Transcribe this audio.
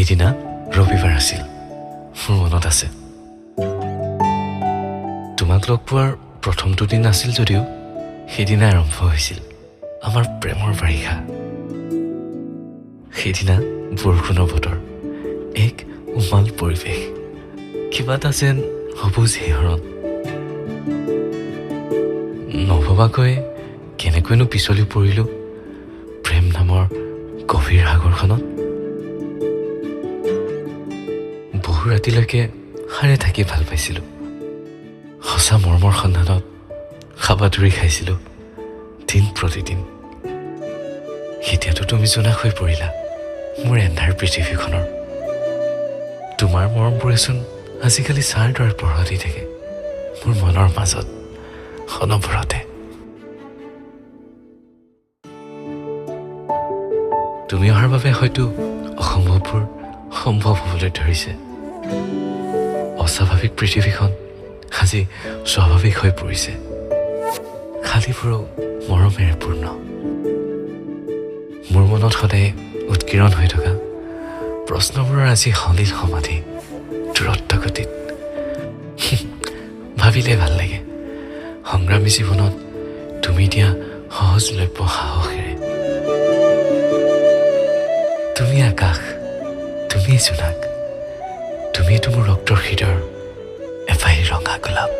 সেইদিনা ৰবিবাৰ আছিল। মোৰ মনত আছে, তোমাক লগ পোৱাৰ প্ৰথমটো দিন আছিল যদিও সেইদিনা আৰম্ভ হৈছিল আমাৰ প্ৰেমৰ বাৰিষা। সেইদিনা বৰষুণৰ বতৰ, এক উমাল পৰিৱেশ, কিবা এটা যেন সবুজ শিহৰণ। নভবাকৈ কেনেকৈনো পিছলি পৰিলোঁ প্ৰেম নামৰ গভীৰ সাগৰখনত। বহু ৰাতিলৈকে সাৰে থাকি ভাল পাইছিলোঁ। সঁচা মৰমৰ সন্ধানত হাবাথুৰি খাইছিলোঁ দিন প্ৰতিদিন। এতিয়াতো তুমি জোনাক হৈ পৰিলা মোৰ এন্ধাৰ পৃথিৱীখনৰ। তোমাৰ মৰমবোৰেচোন আজিকালি ছাৰ দৰে পঢ়া দি থাকে মোৰ মনৰ মাজত অনবৰতে। তুমি অহাৰ বাবে হয়তো অসম্ভৱবোৰ সম্ভৱ হ'বলৈ ধৰিছে। অস্বাভাৱিক পৃথিৱীখন আজি স্বাভাৱিক হৈ পৰিছে, খালীবোৰো মৰমেৰে পূৰ্ণ। মোৰ মনত সদায় উৎকীৰ্ণ হৈ থকা প্ৰশ্নবোৰৰ আজি সলিল সমাধি দূৰত্ব গতিত। ভাবিলে ভাল লাগে সংগ্ৰামী জীৱনত তুমি দিয়া সহজলভ্য সাহসেৰে। তুমি আকাশ, তুমি জোনাক, তুমিতো মোৰ ৰক্তৰ হৃদয়ৰ এপাহি ৰঙা গোলাপ।